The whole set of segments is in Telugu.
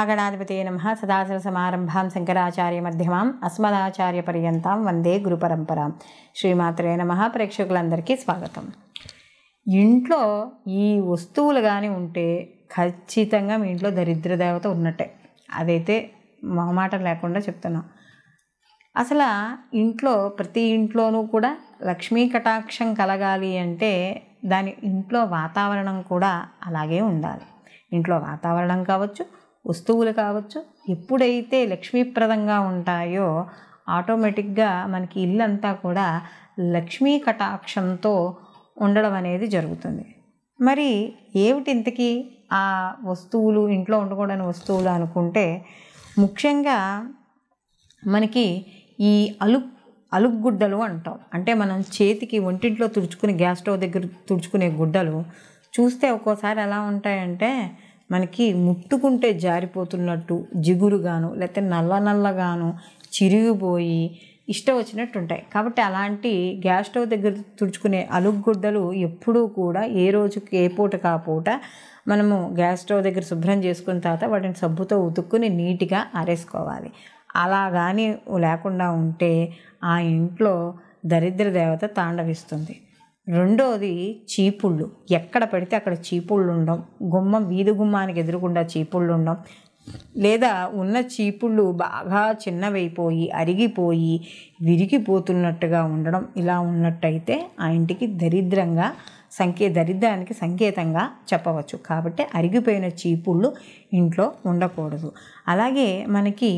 మహాగణాధిపతయే నమః. సదాశివసమారంభాం శంకరాచార్యమధ్యమాం అస్మదాచార్యపర్యంతాం వందే గురుపరంపరాం. శ్రీమాత్రే నమః. ప్రేక్షకులందరికీ స్వాగతం. ఇంట్లో ఈ వస్తువులు కానీ ఉంటే ఖచ్చితంగా మీ ఇంట్లో దరిద్ర దేవత ఉన్నట్టే. అదైతే మాట లేకుండా చెప్తున్నాం. అసలు ఇంట్లో ప్రతి ఇంట్లోనూ కూడా లక్ష్మీ కటాక్షం కలగాలి అంటే దాని ఇంట్లో వాతావరణం కూడా అలాగే ఉండాలి. ఇంట్లో వాతావరణం కావచ్చు, వస్తువులు కావచ్చు, ఎప్పుడైతే లక్ష్మీప్రదంగా ఉంటాయో ఆటోమేటిక్గా మనకి ఇల్లంతా కూడా లక్ష్మీ కటాక్షంతో ఉండడం అనేది జరుగుతుంది. మరి ఏమిటి ఇంతకీ ఆ వస్తువులు, ఇంట్లో ఉండకూడని వస్తువులు అనుకుంటే ముఖ్యంగా మనకి ఈ అలుగుగుడ్డలు అంటాం. అంటే మనం చేతికి ఒంటింట్లో తుడుచుకుని గ్యాస్ స్టవ్ దగ్గర తుడుచుకునే గుడ్డలు చూస్తే ఒక్కోసారి ఎలా ఉంటాయంటే మనకి ముట్టుకుంటే జారిపోతున్నట్టు జిగురుగాను, లేకపోతే నల్లగాను చిరిగిపోయి ఇష్టం వచ్చినట్టు ఉంటాయి. కాబట్టి అలాంటి గ్యాస్ స్టవ్ దగ్గర తుడుచుకునే అలుగుగుడ్డలు ఎప్పుడూ కూడా ఏ రోజుకి ఏ పూటకు ఆ పూట మనము గ్యాస్ స్టవ్ దగ్గర శుభ్రం చేసుకున్న తర్వాత వాటిని సబ్బుతో ఉతుక్కుని నీట్గా ఆరేసుకోవాలి. అలా కానీ లేకుండా ఉంటే ఆ ఇంట్లో దరిద్ర దేవత తాండవిస్తుంది. రెండోది చీపుళ్ళు. ఎక్కడ పెడితే అక్కడ చీపుళ్ళు ఉండడం, వీధి గుమ్మానికి ఎదురుకుండా చీపుళ్ళు ఉండడం, లేదా ఉన్న చీపుళ్ళు బాగా చిన్నవైపోయి అరిగిపోయి విరిగిపోతున్నట్టుగా ఉండడం. ఇలా ఉన్నట్టయితే ఆ ఇంటికి దరిద్రానికి సంకేతంగా చెప్పవచ్చు. కాబట్టి అరిగిపోయిన చీపుళ్ళు ఇంట్లో ఉండకూడదు. అలాగే మనకి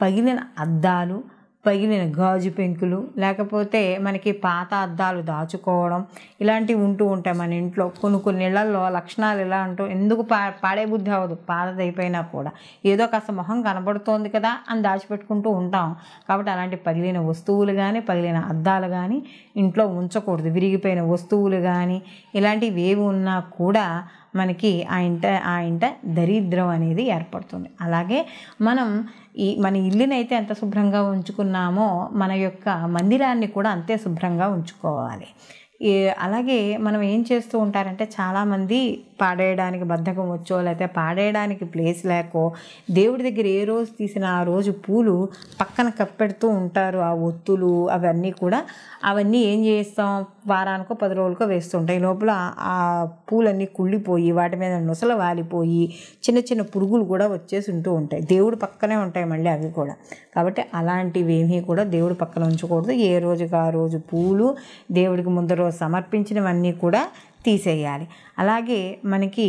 పగిలిన అద్దాలు, పగిలిన గాజు పెంకులు, లేకపోతే మనకి పాత అద్దాలు దాచుకోవడం ఇలాంటివి ఉంటూ ఉంటాయి మన ఇంట్లో. కొన్ని ఇళ్లలో లక్షణాలు ఎలా అంటూ ఎందుకు పాడే బుద్ధి అవ్వదు, పాతదైపోయినా కూడా ఏదో కాస్త మొహం కనబడుతోంది కదా అని దాచిపెట్టుకుంటూ ఉంటాం. కాబట్టి అలాంటి పగిలిన వస్తువులు కానీ, పగిలిన అద్దాలు కానీ ఇంట్లో ఉంచకూడదు. విరిగిపోయిన వస్తువులు కానీ ఇలాంటివి ఏవి ఉన్నా కూడా మనకి ఆ ఇంట దరిద్రం అనేది ఏర్పడుతుంది. అలాగే మన ఇల్లునైతే ఎంత శుభ్రంగా ఉంచుకున్నామో మన యొక్క మందిరాన్ని కూడా అంతే శుభ్రంగా ఉంచుకోవాలి. అలాగే మనం ఏం చేస్తూ ఉంటారంటే చాలామంది పాడేయడానికి బద్ధకం వచ్చో, లేకపోతే పాడేయడానికి ప్లేస్ లేకో దేవుడి దగ్గర ఏ రోజు తీసిన ఆ రోజు పూలు పక్కన కప్పెడుతూ ఉంటారు. ఆ ఒత్తులు అవన్నీ ఏం చేస్తాం, వారానికో 10 రోజులకో వేస్తుంటాయి. లోపల ఆ పూలన్నీ కుళ్ళిపోయి వాటి మీద నొసలు వాలిపోయి చిన్న చిన్న పురుగులు కూడా వచ్చేసి ఉంటూ ఉంటాయి. దేవుడు పక్కనే ఉంటాయి మళ్ళీ అవి కూడా. కాబట్టి అలాంటివి ఏమీ కూడా దేవుడి పక్కన ఉంచకూడదు. ఏ రోజుకి ఆ రోజు పూలు దేవుడికి ముందు రోజు సమర్పించినవన్నీ కూడా తీసేయాలి. అలాగే మనకి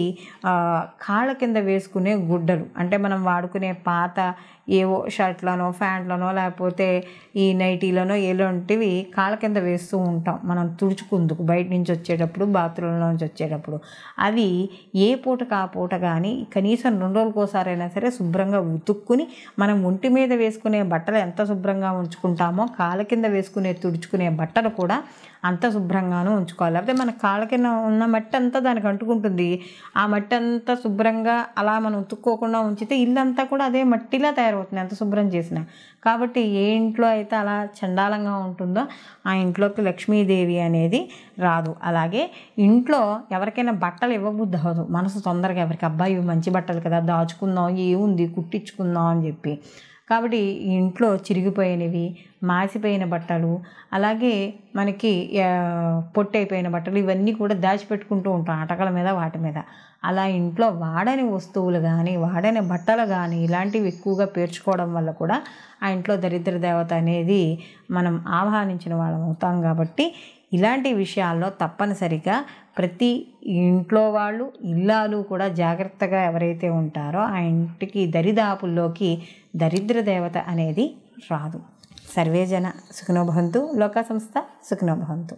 కాళ్ళ కింద వేసుకునే గుడ్డలు, అంటే మనం వాడుకునే పాత ఏవో షర్ట్లనో ప్యాంట్లనో లేకపోతే ఈ నైటీలనో ఎలాంటివి కాళ్ళ కింద వేస్తూ ఉంటాం మనం తుడుచుకుందుకు బయట నుంచి వచ్చేటప్పుడు, బాత్రూంలో నుంచి వచ్చేటప్పుడు. అవి ఏ పూటకు ఆ పూట కానీ కనీసం 2 రోజులకోసారైనా సరే శుభ్రంగా ఉతుక్కుని మనం ఒంటి మీద వేసుకునే బట్టలు ఎంత శుభ్రంగా ఉంచుకుంటామో కాళ్ళ కింద తుడుచుకునే బట్టలు కూడా అంత శుభ్రంగానూ ఉంచుకోవాలి. లేకపోతే మన కాళ్ళ కింద ఉన్న మట్టి అంతా దానికి అంటుకుంటుంది. ఆ మట్టి అంతా శుభ్రంగా అలా మనం ఉతుక్కోకుండా ఉంచితే ఇల్లంతా కూడా అదే మట్టిలా తయారవుతుంది ఎంత శుభ్రం చేసినా. కాబట్టి ఏ ఇంట్లో అయితే అలా చండాలంగా ఉంటుందో ఆ ఇంట్లోకి లక్ష్మీదేవి అనేది రాదు. అలాగే ఇంట్లో ఎవరికైనా బట్టలు ఇవ్వబుద్ధి అవ్వదు. మనసు తొందరగా ఎవరికి అబ్బాయి ఇవి మంచి బట్టలు కదా దాచుకుందాం, ఏముంది కుట్టించుకుందాం అని చెప్పి. కాబట్టి ఇంట్లో చిరిగిపోయినవి, మాసిపోయిన బట్టలు, అలాగే మనకి పొట్టైపోయిన బట్టలు ఇవన్నీ కూడా దాచిపెట్టుకుంటూ ఉంటాం అటకల మీద వాటి మీద. అలా ఇంట్లో వాడని వస్తువులు కానీ, వాడని బట్టలు కానీ ఇలాంటివి ఎక్కువగా పేర్చుకోవడం వల్ల కూడా ఆ ఇంట్లో దరిద్ర దేవత అనేది మనం ఆహ్వానించిన వాళ్ళం అవుతాం. కాబట్టి ఇలాంటి విషయాల్లో తప్పనిసరిగా ప్రతి ఇంట్లో వాళ్ళు, ఇల్లాలు కూడా జాగ్రత్తగా ఎవరైతే ఉంటారో ఆ ఇంటికి దరిదాపుల్లోకి దరిద్ర దేవత అనేది రాదు. సర్వేజన సుఖినో భవంతు. లోకా సంస్థ సుఖినో భవంతు.